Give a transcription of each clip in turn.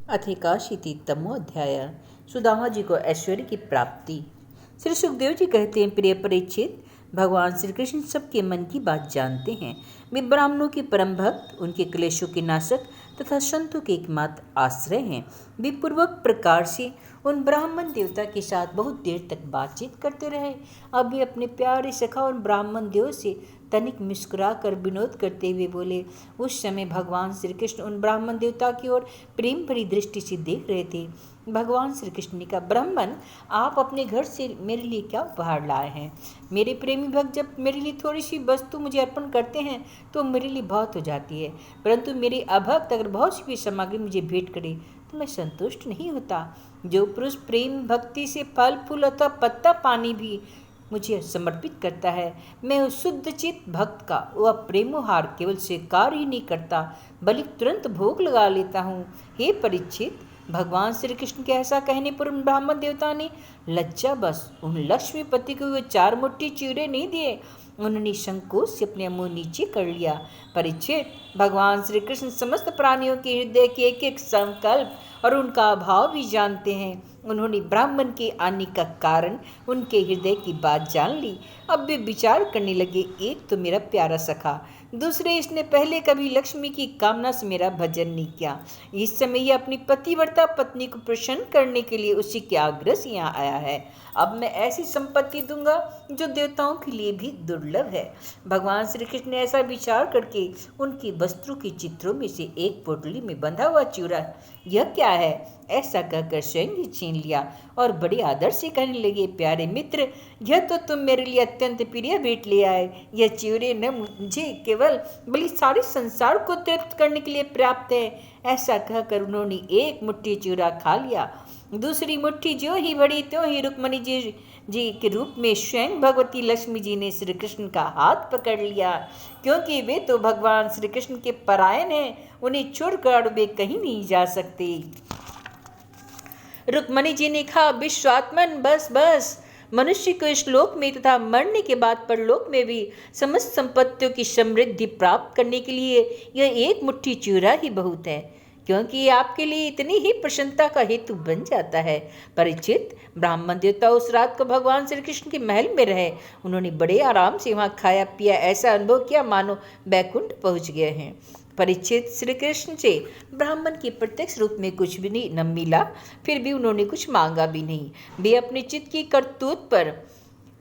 अधिकाशीतितमोऽध्याय। सुदामा जी को ऐश्वर्य की प्राप्ति। श्री सुखदेव जी कहते हैं, प्रिय परीक्षित, भगवान श्री कृष्ण सबके मन की बात जानते हैं। वे ब्राह्मणों के परम भक्त, उनके क्लेशों के नाशक तथा संतों के एकमात्र आश्रय हैं। वे पूर्वक प्रकार से उन ब्राह्मण देवता के साथ बहुत देर तक बातचीत करते रहे। अब वे अपने प्यारे सखा उन ब्राह्मण देव से तनिक मुस्कुरा कर विनोद करते हुए बोले। उस समय भगवान श्री कृष्ण उन ब्राह्मण देवता की ओर प्रेम भरी दृष्टि से देख रहे थे। भगवान श्री कृष्ण ने कहा, ब्राह्मण, आप अपने घर से मेरे लिए क्या उपहार लाए हैं? मेरे प्रेमी भक्त जब मेरे लिए थोड़ी सी वस्तु मुझे अर्पण करते हैं तो मेरे लिए बहुत हो जाती है, परंतु मेरे अभक्त अगर बहुत सी भी सामग्री मुझे भेंट करे तो मैं संतुष्ट नहीं होता। जो पुरुष प्रेम भक्ति से फल फूल अथवा पत्ता पानी भी मुझे समर्पित करता है, मैं उस शुद्ध चित्त भक्त का वह प्रेमोहार केवल स्वीकार ही नहीं करता बल्कि तुरंत भोग लगा लेता हूँ। हे परीक्षित, भगवान श्री कृष्ण के ऐसा कहने पर उन ब्राह्मण देवता ने लज्जा बस उन लक्ष्मीपति को वे 4 मुट्ठी चिवड़े नहीं दिए। उन्होंने संकोच से अपने मुंह नीचे कर लिया। परीक्षित, भगवान श्री कृष्ण समस्त प्राणियों के हृदय के एक एक संकल्प और उनका भाव भी जानते हैं। उन्होंने ब्राह्मण के आने का कारण, उनके हृदय की बात जान ली। अब वे विचार करने लगे, एक तो मेरा प्यारा सखा, दूसरे इसने पहले कभी लक्ष्मी की कामना से मेरा भजन नहीं किया। इस समय यह अपनी पतिव्रता पत्नी को प्रसन्न करने के लिए उसी के आग्रह से यहाँ आया है। अब मैं ऐसी संपत्ति दूंगा जो देवताओं के लिए भी दुर्लभ है। भगवान श्री कृष्ण ने ऐसा विचार करके उनकी वस्त्रों के चित्रों में से एक पोटली में बंधा हुआ चूड़ा, यह क्या है, ऐसा कहकर स्वयं ही छीन लिया और बड़े आदर से कहने लगे, प्यारे मित्र, यह तो तुम मेरे लिए अत्यंत प्रिय भेंट ले आए। यह चिवड़े न मुझे केवल बल्कि सारे संसार को तृप्त करने के लिए पर्याप्त है। ऐसा कहकर उन्होंने एक मुट्ठी चूड़ा खा लिया। दूसरी मुट्ठी जो ही बढ़ी त्यों ही रुक्मिणी जी के रूप में स्वयं भगवती लक्ष्मी जी ने श्री कृष्ण का हाथ पकड़ लिया, क्योंकि वे तो भगवान श्री कृष्ण के परायण हैं, उन्हें छोड़कर वे कहीं नहीं जा सकते। रुक्मिणी जी ने कहा, विश्वात्मन, बस बस, मनुष्य को इस लोक में तथा मरने के बाद परलोक में भी समस्त संपत्तियों की समृद्धि प्राप्त करने के लिए यह एक मुट्ठी चूड़ा ही बहुत है, क्योंकि ये आपके लिए इतनी ही प्रसन्नता का हेतु बन जाता है। परीक्षित, ब्राह्मण देवता उस रात को भगवान श्री कृष्ण के महल में रहे। उन्होंने बड़े आराम से वहाँ खाया पिया, ऐसा अनुभव किया मानो बैकुंठ पहुँच गए हैं। परीक्षित, श्री कृष्ण से ब्राह्मण के प्रत्यक्ष रूप में कुछ भी नहीं न मिला, फिर भी उन्होंने कुछ मांगा भी नहीं। वे अपने चित्त की करतूत पर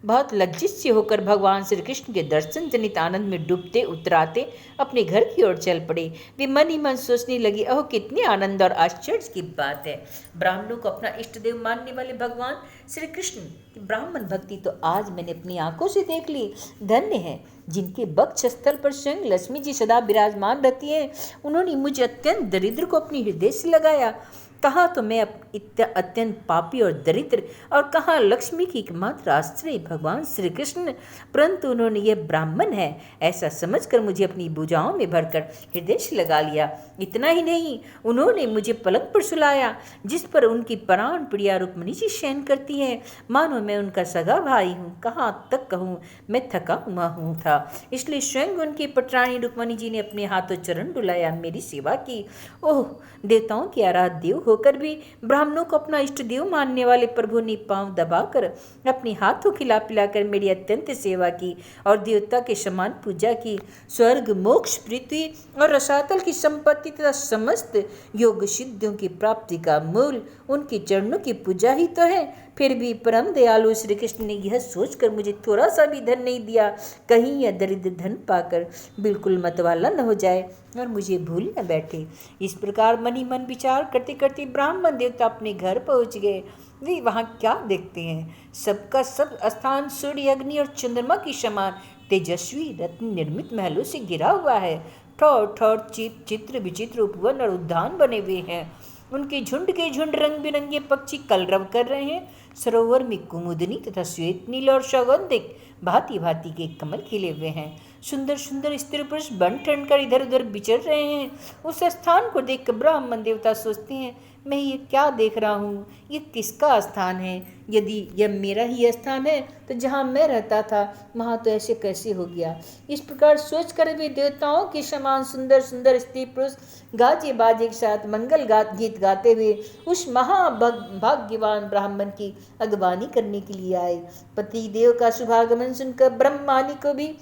बहुत लज्जित से होकर भगवान श्री कृष्ण के दर्शन जनित आनंद में डूबते उतराते अपने घर की ओर चल पड़े। वे मन ही मन सोचने लगे, ओह कितने आनंद और आश्चर्य की बात है। ब्राह्मणों को अपना इष्ट देव मानने वाले भगवान श्री कृष्ण की ब्राह्मण भक्ति तो आज मैंने अपनी आंखों से देख ली। धन्य है जिनके वक्ष स्थल पर स्वयं लक्ष्मी जी सदा विराजमान रहती हैं। उन्होंने मुझे अत्यंत दरिद्र को अपनी हृदय से लगाया। कहाँ तो मैं अत्यंत पापी और दरिद्र, और कहाँ लक्ष्मी की एकमात्र आश्रय भगवान श्री कृष्ण, परंतु उन्होंने यह ब्राह्मण है ऐसा समझकर मुझे अपनी भुजाओं में भरकर हृदय से लगा लिया। इतना ही नहीं, उन्होंने मुझे पलंग पर सुलाया जिस पर उनकी प्राण प्रिया रुक्मिणी जी शयन करती हैं, मानो मैं उनका सगा भाई हूँ। कहाँ तक कहूँ, मैं थका हुआ हूँ था, इसलिए स्वयं उनकी पटरानी रुक्मिणी जी ने अपने हाथों चरण डुलाया, मेरी सेवा की। ओह, देवताओं के आराध्य देव होकर भी ब्राह्मणों को अपना इष्ट देव मानने वाले प्रभु ने पांव दबाकर अपने हाथों खिला पिलाकर मेरी अत्यंत सेवा की और देवता के समान पूजा की। स्वर्ग, मोक्ष, पृथ्वी और रसातल की संपत्ति तथा समस्त योग सिद्धियों की प्राप्ति का मूल उनके चरणों की पूजा ही तो है। फिर भी परम दयालु श्री कृष्ण ने यह सोचकर मुझे थोड़ा सा भी धन नहीं दिया, कहीं यह दरिद्र धन पाकर बिल्कुल मतवाला न हो जाए और मुझे भूल न बैठे। इस प्रकार मन ही मन विचार करते करते ब्राह्मण देवता अपने घर पहुँच गए। वे वहाँ क्या देखते हैं, सबका सब स्थान सूर्य, अग्नि और चंद्रमा की समान तेजस्वी रत्न निर्मित महलों से घिरा हुआ है। ठौर ठौर चित्र विचित्र उपवन और उद्यान बने हुए हैं। उनके झुंड के झुंड रंग बिरंगे पक्षी कलरव कर रहे हैं। सरोवर में कुमुदनी तथा श्वेत नील और सौगंधिक भांति भांति के कमल खिले हुए हैं। सुंदर सुंदर स्त्री पुरुष बन ठन कर इधर उधर विचर रहे हैं। उस स्थान को देखकर ब्राह्मण देवता सोचते हैं, मैं ये क्या देख रहा हूँ, ये किसका स्थान है? यदि यह मेरा ही स्थान है तो जहाँ मैं रहता था वहाँ तो ऐसे कैसे हो गया? इस प्रकार सोचकर भी देवताओं के समान सुंदर सुंदर स्त्री पुरुष गाजे बाजे के साथ मंगल गीत गाते हुए उस महाभाग्यवान ब्राह्मण की अगवानी करने के लिए आए। पति देव का शुभागमन सुनकर ब्रह्मानी को भी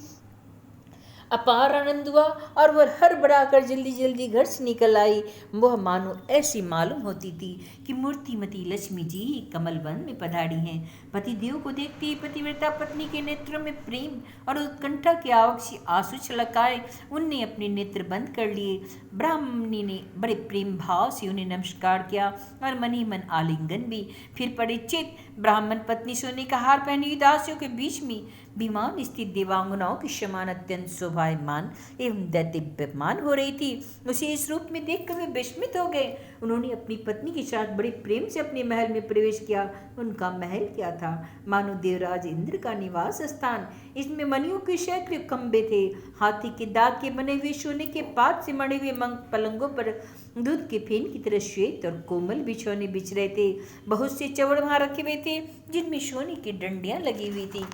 अपार आनंद हुआ और वह हड़बड़ा कर जल्दी जल्दी घर से निकल आई। वह मानो ऐसी मालूम होती थी कि मूर्तिमती लक्ष्मी जी कमल वन में पधारी हैं। पति देव को देखते ही पतिव्रता पत्नी के नेत्रों में प्रेम और उत्कंठा की आवक से आंसू छलक आए। उनने अपने नेत्र बंद कर लिए। ब्राह्मणी ने बड़े प्रेम भाव से उन्हें नमस्कार किया और मन ही मन आलिंगन भी। फिर परिचित ब्राह्मण पत्नी सोने का हार पहनी हुई दासियों के बीच में विमान स्थित देवांगनाओं के समान अत्यंत शोभायमान एवं दैदिप्यमान हो रही थी। उसे इस रूप में देखकर वे विस्मित हो गए। उन्होंने अपनी पत्नी के साथ बड़े प्रेम से अपने महल में प्रवेश किया। उनका महल क्या था, मानो देवराज इंद्र का निवास स्थान। इसमें मणियों के सैकड़ों खंबे थे। हाथी के दांत के बने हुए सोने के पात से मढ़े हुए पलंगों पर दूध के फेन की तरह श्वेत और कोमल बिछौने बिछ रहे थे। बहुत से चवड़ वहां रखे हुए थे जिनमें सोने की डंडियां लगी हुई थी।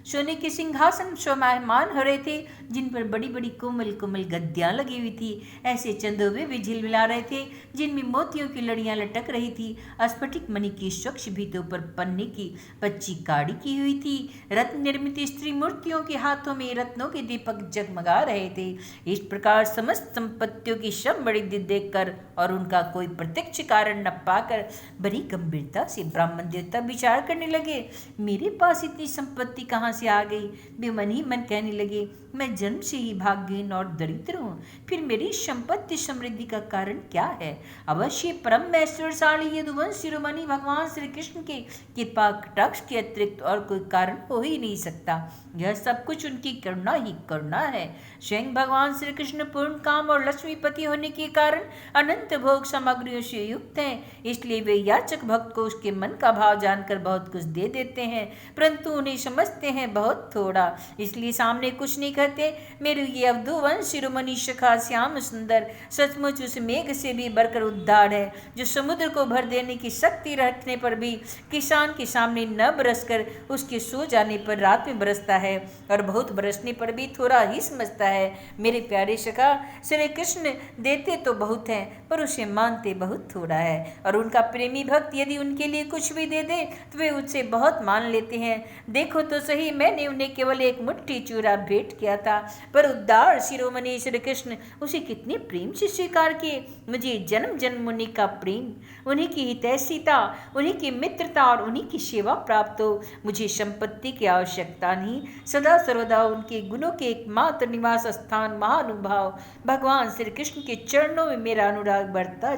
सोने के सिंहासन शोभायमान हो रहे थे जिन पर बड़ी बड़ी कोमल कोमल गद्दियां लगी हुई थी। ऐसे चंदोबे भी झिलमिला रहे थे जिनमें मोतियों की लड़ियां लटक रही थी। स्फटिक मणि की स्वच्छ भीतों पर पन्ने की पच्ची काड़ी की हुई थी। रत्न निर्मित स्त्री मूर्तियों के हाथों में रत्नों के दीपक जगमगा रहे थे। इस प्रकार समस्त संपत्तियों की समृद्धि देखकर और उनका कोई प्रत्यक्ष कारण न पाकर बड़ी गंभीरता से ब्राह्मण देवता विचार करने लगे, मेरे पास इतनी संपत्ति कहाँ से आ गई? वे मन ही मन कहने लगे, मैं जन्म से ही भाग्यहीन और दरिद्र हूँ, फिर मेरी संपत्ति समृद्धि का कारण क्या है? अवश्य परम ऐश्वर्यशाली यदुवंश शिरोमणि भगवान श्री कृष्ण के कृपा कटाक्ष के अतिरिक्त और कोई कारण हो ही नहीं सकता। यह सब कुछ उनकी करुणा ही करुणा है। स्वयं भगवान श्री कृष्ण पूर्ण काम और लक्ष्मीपति होने के कारण अनंत भोग सामग्रियों से युक्त हैं। इसलिए वे याचक भक्त को उसके मन का भाव जानकर बहुत कुछ दे देते हैं, परंतु उन्हें समझते हैं बहुत थोड़ा, इसलिए सामने कुछ नहीं कहते। मेरे ये अवधूवंश शिरोमणि सखा श्याम सुंदर सचमुच उस मेघ से भी बढ़कर उद्धार है, जो समुद्र को भर देने की शक्ति रखने पर भी किसान के सामने न बरसकर उसके सो जाने पर रात में बरसता है और बहुत बरसने पर भी थोड़ा ही समझता है। मेरे प्यारे सखा श्री कृष्ण देते तो बहुत हैं पर उसे मानते बहुत थोड़ा है, और उनका प्रेमी भक्त यदि उनके लिए कुछ भी दे दे तो वे उससे बहुत मान लेते हैं। देखो तो सही, मैंने उन्हें केवल एक मुट्ठी चूरा भेंट किया था, पर उद्धार शिरोमणि श्री कृष्ण उसे कितने प्रेम से स्वीकार किए। मुझे जन्म जन्म उन्हीं का प्रेम, उन्हीं की हितैषिता, उन्हीं की मित्रता और उन्हीं की सेवा प्राप्त हो। मुझे संपत्ति की आवश्यकता नहीं, सदा सर्वदा उनके गुणों के एकमात्र निवास स्थान महानुभाव भगवान श्री कृष्ण के चरणों में मेरा अनुराग बढ़ता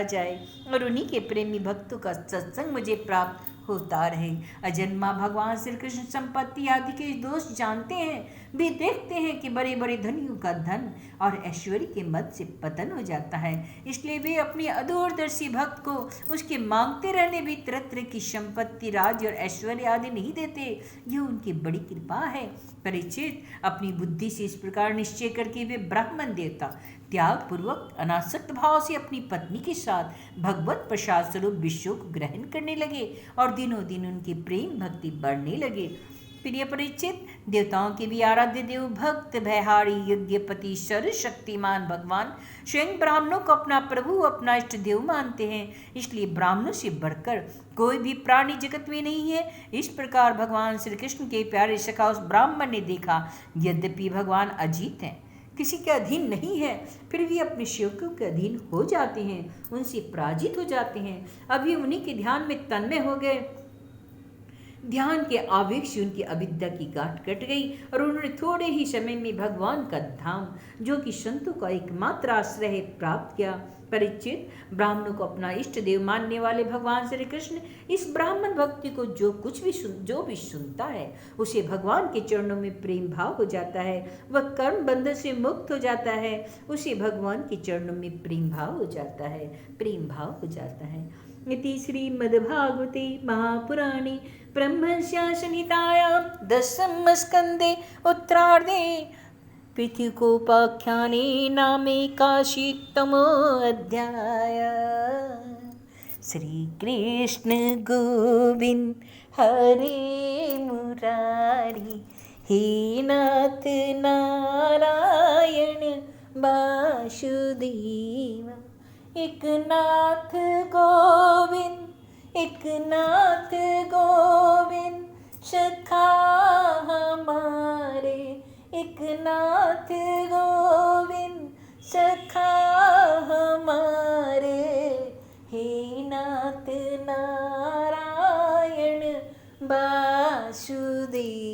जाए और उन्हीं के प्रेमी भक्तों का सत्संग मुझे प्राप्त होता रहे। अजन्मा भगवान श्री कृष्ण संपत्ति आदि के दोष जानते हैं, भी देखते हैं कि बड़े बड़े धनियों का धन और ऐश्वर्य के मद से पतन हो जाता है, इसलिए वे अपने अदूरदर्शी भक्त को उसके मांगते रहने भी तरह तरह की संपत्ति, राज्य और ऐश्वर्य आदि नहीं देते। यह उनकी बड़ी कृपा है। परिचित, अपनी बुद्धि से इस प्रकार निश्चय करके वे ब्राह्मण देवता त्याग पूर्वक अनासक्त भाव से अपनी पत्नी के साथ भगवत प्रसाद स्वरूप विश्व को ग्रहण करने लगे और दिनों दिन उनकी प्रेम भक्ति बढ़ने लगे। प्रिय परिचित, देवताओं के भी आराध्य देव भक्त भयहारी यज्ञपति सर्वशक्तिमान भगवान स्वयं ब्राह्मणों को अपना प्रभु, अपना इष्ट देव मानते हैं, इसलिए ब्राह्मणों से बढ़कर कोई भी प्राणी जगत में नहीं है। इस प्रकार भगवान श्री कृष्ण के प्यारे सखा उस ब्राह्मण ने देखा, यद्यपि भगवान अजीत हैं, किसी के अधीन नहीं है, फिर भी अपने सेवकों के अधीन हो जाते हैं, उनसे पराजित हो जाते हैं। अभी उन्हीं के ध्यान में तन्मय हो गए। ध्यान के आवेग से उनकी अविद्या की गांठ कट गई और उन्होंने थोड़े ही समय में भगवान का धाम, जो कि संतों का एकमात्र आश्रय है, प्राप्त किया। परिचित, ब्राह्मणों को अपना इष्ट देव मानने वाले भगवान श्री कृष्ण इस ब्राह्मण भक्ति को जो भी सुनता है उसे भगवान के चरणों में प्रेम भाव हो जाता है। वह कर्म बंधन से मुक्त हो जाता है, उसे भगवान के चरणों में प्रेम भाव हो जाता है। इति श्रीमद्भागवते महापुराणे ब्रह्मस्यां संहितायां दशमस्कन्धे उत्तरार्धे पृथुकोपाख्याने नामेकाशीतमोऽध्याय। श्रीकृष्ण गोविंद हरे मुरारी, हे नाथ नारायण वासुदेव। एक नाथ गोविंद, एक नाथ गोविंद सखा हमारे, एक नाथ गोविंद सखा हमारे, हे नाथ नारायण वासुदेव।